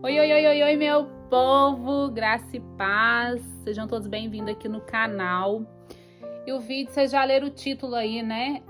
Oi, oi, oi, oi, oi, meu povo, graça e paz, sejam todos bem-vindos aqui no canal. E o vídeo, vocês já leram o título aí, né?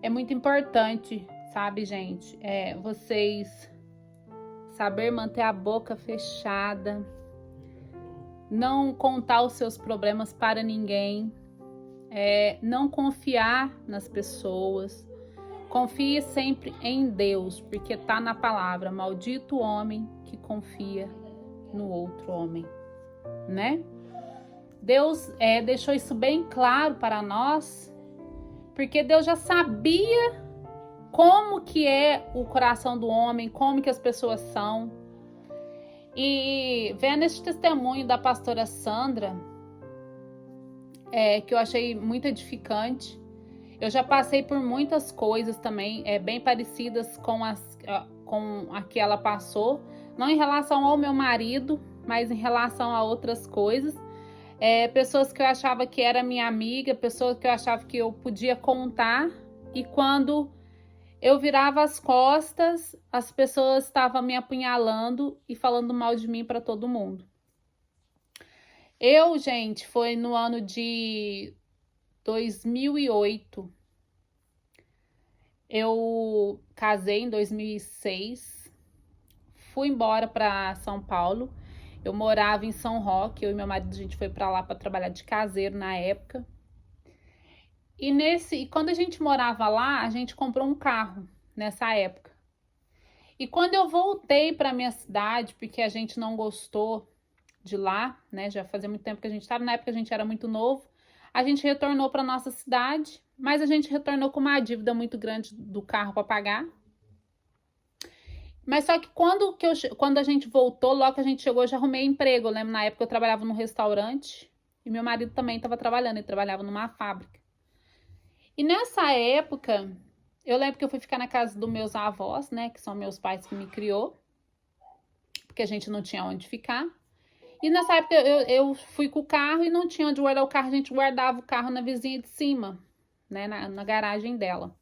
É muito importante, sabe, gente? Vocês saber manter a boca fechada, não contar os seus problemas para ninguém, não confiar nas pessoas. Confie sempre em Deus, porque tá na palavra, maldito o homem que confia no outro homem, né? Deus deixou isso bem claro para nós, porque Deus já sabia como que é o coração do homem, como que as pessoas são. E vendo esse testemunho da pastora Sandra, que eu achei muito edificante. Eu já passei por muitas coisas também, bem parecidas com a que ela passou, não em relação ao meu marido, mas em relação a outras coisas. Pessoas que eu achava que era minha amiga, pessoas que eu achava que eu podia contar, e quando eu virava as costas, as pessoas estavam me apunhalando e falando mal de mim para todo mundo. Gente, foi no ano de 2008. Eu casei em 2006, fui embora para São Paulo. Eu morava em São Roque, eu e meu marido, a gente foi para lá para trabalhar de caseiro na época. E quando a gente morava lá, a gente comprou um carro nessa época. E quando eu voltei para minha cidade, porque a gente não gostou de lá, né? Já fazia muito tempo que a gente estava, na época a gente era muito novo. A gente retornou para nossa cidade, mas a gente retornou com uma dívida muito grande do carro para pagar. Mas só que quando a gente voltou, logo que a gente chegou, eu já arrumei emprego. Eu lembro, na época eu trabalhava num restaurante e meu marido também estava trabalhando, ele trabalhava numa fábrica. E nessa época, eu lembro que eu fui ficar na casa dos meus avós, né, que são meus pais que me criou, porque a gente não tinha onde ficar. E nessa época eu fui com o carro e não tinha onde guardar o carro, a gente guardava o carro na vizinha de cima, né, na garagem dela.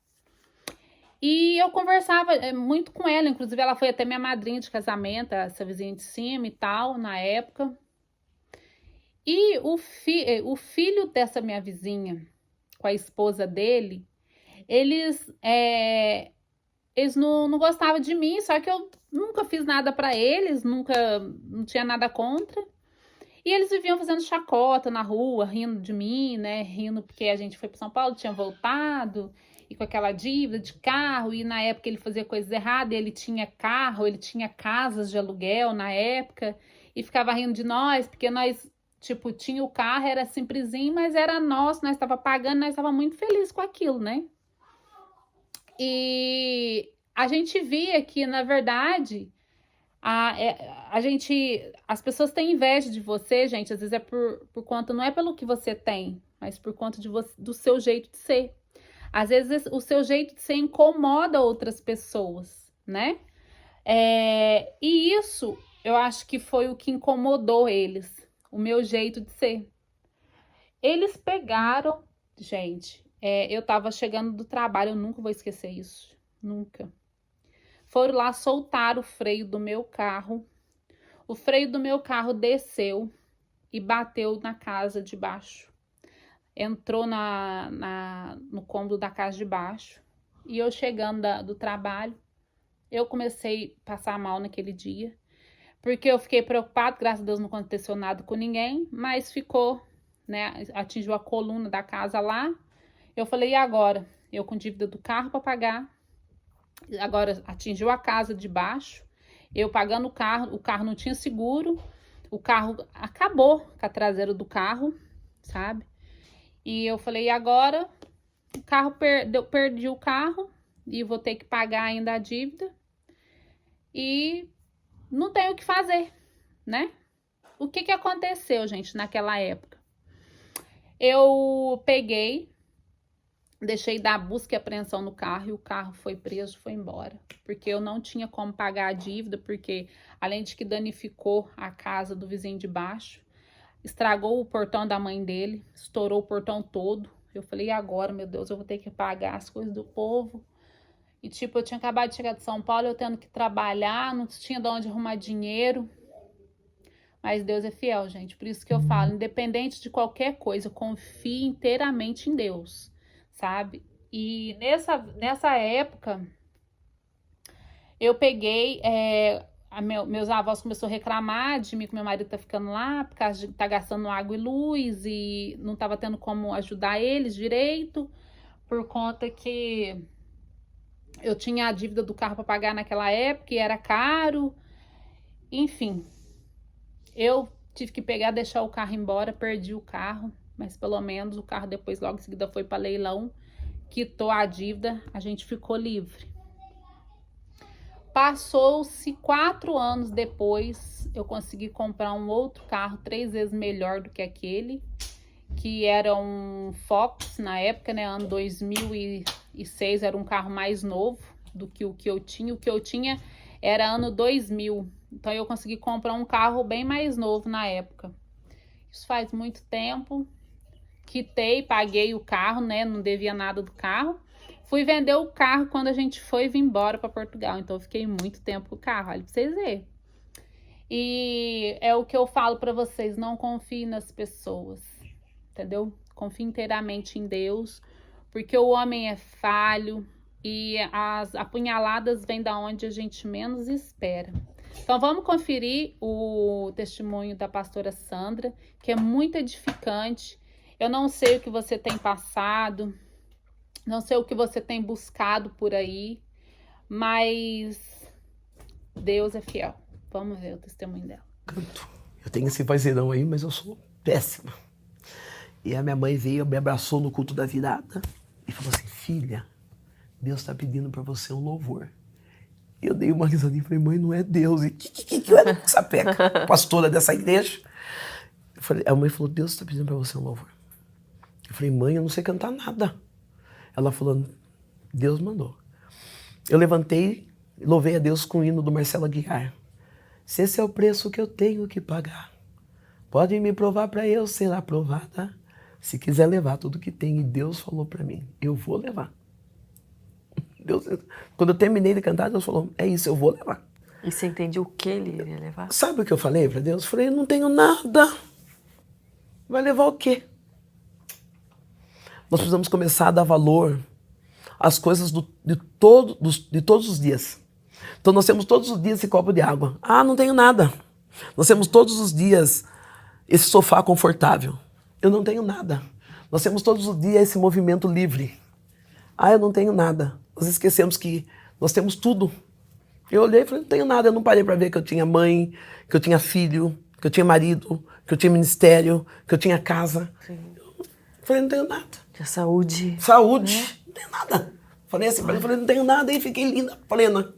E eu conversava muito com ela, inclusive ela foi até minha madrinha de casamento, essa vizinha de cima e tal, na época. E o filho dessa minha vizinha, com a esposa dele, eles, eles não gostavam de mim, só que eu nunca fiz nada para eles, não tinha nada contra. E eles viviam fazendo chacota na rua, rindo de mim, né? Rindo porque a gente foi para São Paulo, tinha voltado, e com aquela dívida de carro, e na época ele fazia coisas erradas, ele tinha carro, ele tinha casas de aluguel na época, e ficava rindo de nós, porque nós, tipo, tinha o carro, era simplesinho, mas era nosso, nós estava pagando, nós estava muito felizes com aquilo, né? E a gente via que, na verdade, as pessoas têm inveja de você, gente, às vezes é por conta, não é pelo que você tem, mas por conta do seu jeito de ser. Às vezes o seu jeito de ser incomoda outras pessoas, né? E isso eu acho que foi o que incomodou eles, o meu jeito de ser. Eles pegaram, gente, eu tava chegando do trabalho, eu nunca vou esquecer isso, nunca. Foram lá soltar o freio do meu carro. O freio do meu carro desceu e bateu na casa de baixo. Entrou no cômodo da casa de baixo. E eu chegando do trabalho, eu comecei a passar mal naquele dia. Porque eu fiquei preocupada, graças a Deus não aconteceu nada com ninguém, mas ficou, né? Atingiu a coluna da casa lá. Eu falei, e agora? Eu com dívida do carro para pagar. Agora atingiu a casa de baixo. Eu pagando o carro não tinha seguro, o carro acabou com a traseira do carro, sabe? E eu falei, e agora? O carro perdi o carro e vou ter que pagar ainda a dívida e não tenho o que fazer, né? O que aconteceu, gente, naquela época? Eu peguei, deixei dar busca e apreensão no carro e o carro foi preso, foi embora. Porque eu não tinha como pagar a dívida, porque além de que danificou a casa do vizinho de baixo, estragou o portão da mãe dele, estourou o portão todo. Eu falei, e agora, meu Deus, eu vou ter que pagar as coisas do povo. E, tipo, eu tinha acabado de chegar de São Paulo, eu tendo que trabalhar, não tinha de onde arrumar dinheiro. Mas Deus é fiel, gente. Por isso que eu falo, independente de qualquer coisa, confie inteiramente em Deus, sabe? E nessa época, eu peguei... meus avós começaram a reclamar de mim, que meu marido tá ficando lá, por causa de tá gastando água e luz, e não tava tendo como ajudar eles direito, por conta que eu tinha a dívida do carro para pagar naquela época e era caro. Enfim, eu tive que pegar, deixar o carro embora, perdi o carro, mas pelo menos o carro depois, logo em seguida, foi para leilão, quitou a dívida, a gente ficou livre. Passou-se 4 anos depois, eu consegui comprar um outro carro 3 vezes melhor do que aquele, que era um Fox na época, né, ano 2006, era um carro mais novo do que o que eu tinha. O que eu tinha era ano 2000, então eu consegui comprar um carro bem mais novo na época. Isso faz muito tempo. Quitei, paguei o carro, né, não devia nada do carro. Fui vender o carro quando a gente foi vir embora para Portugal, então eu fiquei muito tempo com o carro, olha pra vocês verem. E é o que eu falo para vocês, não confie nas pessoas, entendeu? Confie inteiramente em Deus, porque o homem é falho e as apunhaladas vêm da onde a gente menos espera. Então vamos conferir o testemunho da pastora Sandra, que é muito edificante. Eu não sei o que você tem passado, não sei o que você tem buscado por aí, mas Deus é fiel. Vamos ver o testemunho dela. Eu tenho esse vozeirão aí, mas eu sou péssima. E a minha mãe veio, me abraçou no culto da virada e falou assim, filha, Deus está pedindo para você um louvor. Eu dei uma risadinha e falei, mãe, não é Deus. E que era essa peca, pastora dessa igreja? A mãe falou, Deus está pedindo para você um louvor. Eu falei, mãe, eu não sei cantar nada. Ela falou, Deus mandou. Eu levantei e louvei a Deus com o hino do Marcelo Aguiar. Se esse é o preço que eu tenho que pagar, pode me provar para eu ser aprovada. Se quiser levar tudo que tem, e Deus falou para mim, eu vou levar. Deus, quando eu terminei de cantar, Deus falou, é isso, eu vou levar. E você entendeu o que ele iria levar? Sabe o que eu falei para Deus? Eu falei, eu não tenho nada. Vai levar o quê? Nós precisamos começar a dar valor às coisas de todos os dias. Então nós temos todos os dias esse copo de água. Ah, não tenho nada. Nós temos todos os dias esse sofá confortável. Eu não tenho nada. Nós temos todos os dias esse movimento livre. Ah, eu não tenho nada. Nós esquecemos que nós temos tudo. Eu olhei e falei, não tenho nada. Eu não parei para ver que eu tinha mãe, que eu tinha filho, que eu tinha marido, que eu tinha ministério, que eu tinha casa. Sim. Eu falei, não tenho nada. Tinha saúde. Saúde. Não tenho nada. Falei assim, falei, não tenho nada. E fiquei linda, plena.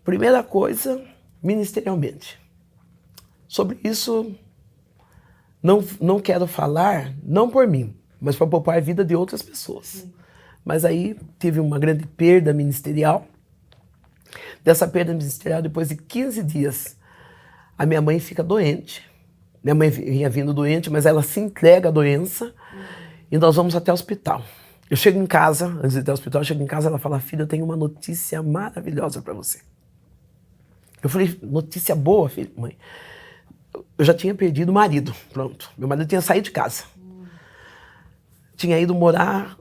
Primeira coisa, ministerialmente. Sobre isso, não quero falar, não por mim, mas para poupar a vida de outras pessoas. Sim. Mas aí tive uma grande perda ministerial. Dessa perda ministerial, depois de 15 dias, a minha mãe fica doente. Minha mãe vinha vindo doente, mas ela se entrega à doença e nós vamos até o hospital. Eu chego em casa, antes de ir até o hospital, eu chego em casa, ela fala, filha, eu tenho uma notícia maravilhosa para você. Eu falei, notícia boa, filho, mãe. Eu já tinha perdido o marido, pronto. Meu marido tinha saído de casa. Tinha ido morar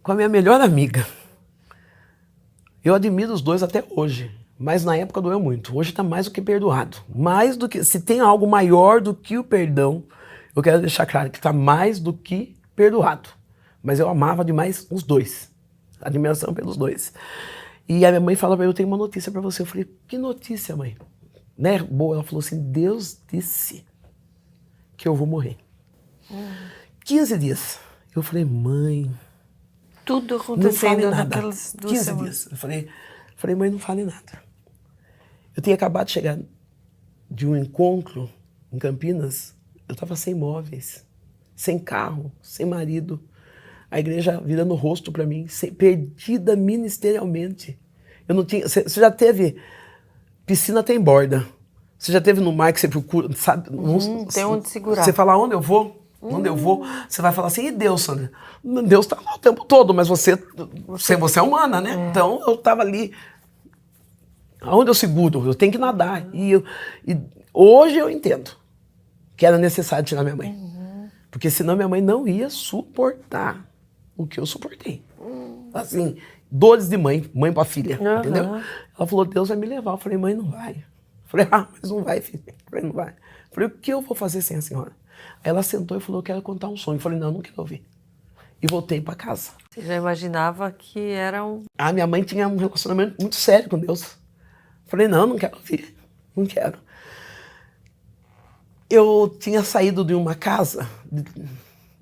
com a minha melhor amiga. Eu admiro os dois até hoje, mas na época doeu muito. Hoje está mais do que perdoado. Mais do que, se tem algo maior do que o perdão, eu quero deixar claro que está mais do que perdoado. Mas eu amava demais os dois. Admiração pelos dois. E a minha mãe fala para mim, eu tenho uma notícia para você. Eu falei, que notícia, mãe? Né? Boa, ela falou assim, Deus disse que eu vou morrer. 15 dias. Eu falei, mãe... Tudo acontecendo naquelas 2 15 semanas. dias. Eu falei, mãe, não fale nada. Eu tinha acabado de chegar de um encontro em Campinas, eu estava sem móveis, sem carro, sem marido. A igreja virando o rosto para mim, perdida ministerialmente. Eu não tinha. Você já teve. Piscina tem borda. Você já teve no mar que você procura, sabe? Tem onde segurar. Você fala, onde eu vou? Quando eu vou, você vai falar assim, e Deus, Sandra? Deus tá lá o tempo todo, mas você é humana, né? Então eu tava ali, aonde eu seguro? Eu tenho que nadar. E hoje eu entendo que era necessário tirar minha mãe. Porque senão minha mãe não ia suportar o que eu suportei. Assim, dores de mãe pra filha, entendeu? Ela falou, Deus vai me levar. Eu falei, mãe, não vai. Eu falei, mas não vai, filha. Eu falei, não vai. Eu falei, o que eu vou fazer sem a senhora? Aí ela sentou e falou, eu quero contar um sonho. Eu falei, não quero ouvir. E voltei pra casa. Você já imaginava que era um... A minha mãe tinha um relacionamento muito sério com Deus. Eu falei, não quero ouvir. Não quero. Eu tinha saído de uma casa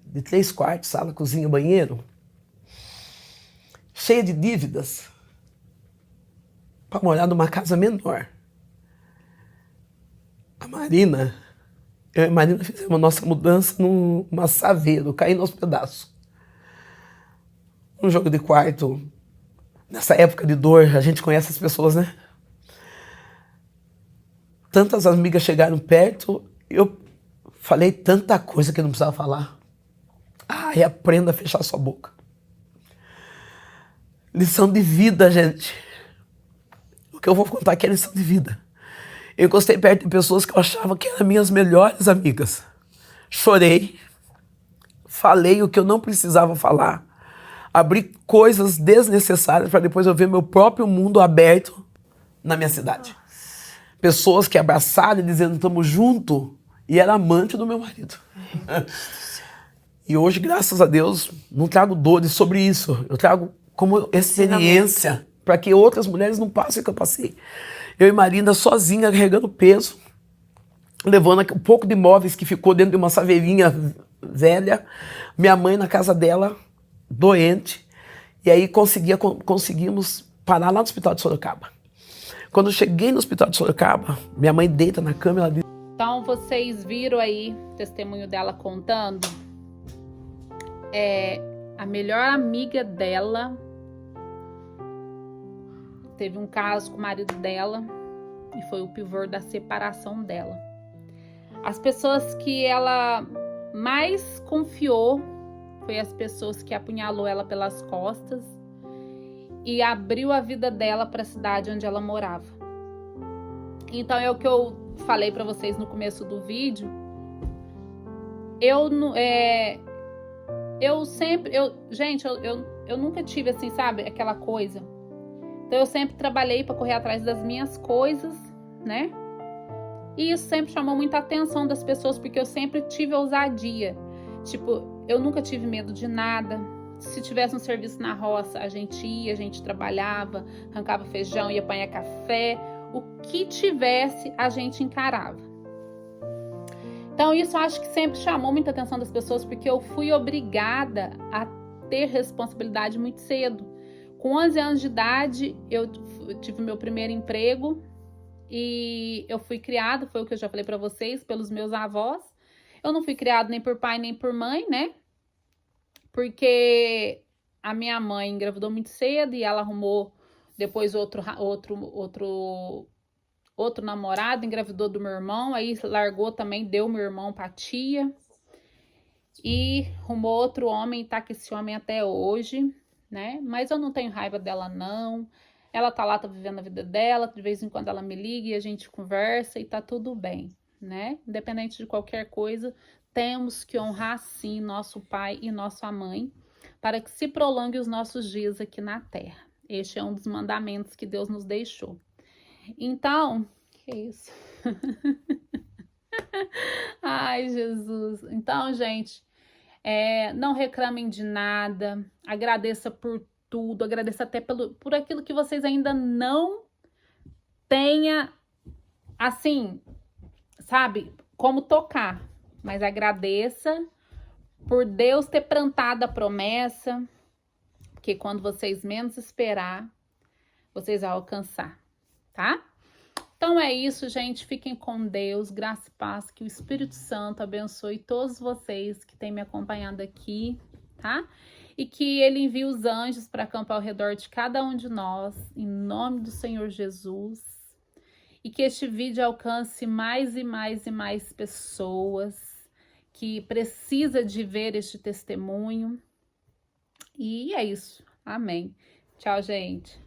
de 3 quartos, sala, cozinha, banheiro, cheia de dívidas, para morar numa casa menor. A Marina, eu e a Marina fizemos a nossa mudança numa saveiro, caindo aos pedaços. Um jogo de quarto, nessa época de dor, a gente conhece as pessoas, né? Tantas amigas chegaram perto, eu falei tanta coisa que eu não precisava falar. E aprenda a fechar sua boca. Lição de vida, gente. O que eu vou contar aqui é lição de vida. Eu encostei perto de pessoas que eu achava que eram minhas melhores amigas. Chorei. Falei o que eu não precisava falar. Abri coisas desnecessárias para depois eu ver meu próprio mundo aberto na minha cidade. Pessoas que abraçaram e dizendo, estamos juntos. E era amante do meu marido. E hoje, graças a Deus, não trago dores sobre isso. Eu trago como experiência para que outras mulheres não passem o que eu passei. Eu e Marina sozinha, carregando peso, levando um pouco de móveis que ficou dentro de uma saveirinha velha. Minha mãe na casa dela, doente. E aí conseguimos parar lá no hospital de Sorocaba. Quando eu cheguei no hospital de Sorocaba, minha mãe deita na cama e ela diz... Então, vocês viram aí o testemunho dela contando. A melhor amiga dela teve um caso com o marido dela e foi o pivô da separação dela. As pessoas que ela mais confiou foi as pessoas que apunhalou ela pelas costas e abriu a vida dela para a cidade onde ela morava. Então é o que eu falei para vocês no começo do vídeo. Eu nunca tive assim, sabe, aquela coisa. Então eu sempre trabalhei para correr atrás das minhas coisas, né? E isso sempre chamou muita atenção das pessoas, porque eu sempre tive ousadia. Tipo, eu nunca tive medo de nada. Se tivesse um serviço na roça, a gente ia, a gente trabalhava, arrancava feijão, ia apanhar café. O que tivesse, a gente encarava. Então isso eu acho que sempre chamou muita atenção das pessoas, porque eu fui obrigada a ter responsabilidade muito cedo. Com 11 anos de idade, eu tive meu primeiro emprego e eu fui criada, foi o que eu já falei para vocês, pelos meus avós. Eu não fui criada nem por pai nem por mãe, né? Porque a minha mãe engravidou muito cedo e ela arrumou depois outro namorado, engravidou do meu irmão, aí largou também, deu meu irmão pra tia. E arrumou outro homem, tá com esse homem até hoje, né? Mas eu não tenho raiva dela, não. Ela tá lá, tá vivendo a vida dela, de vez em quando ela me liga e a gente conversa e tá tudo bem, né? Independente de qualquer coisa, temos que honrar, sim, nosso pai e nossa mãe, para que se prolongue os nossos dias aqui na Terra. Este é um dos mandamentos que Deus nos deixou. Então, que isso? Ai, Jesus. Então, gente, não reclamem de nada, agradeça por tudo, agradeça até por aquilo que vocês ainda não tenha, assim, sabe, como tocar, mas agradeça por Deus ter plantado a promessa, porque quando vocês menos esperar, vocês vão alcançar, tá? Então é isso, gente. Fiquem com Deus, graça e paz, que o Espírito Santo abençoe todos vocês que têm me acompanhado aqui, tá? E que ele envie os anjos para acampar ao redor de cada um de nós, em nome do Senhor Jesus. E que este vídeo alcance mais e mais e mais pessoas, que precisa de ver este testemunho. E é isso. Amém. Tchau, gente.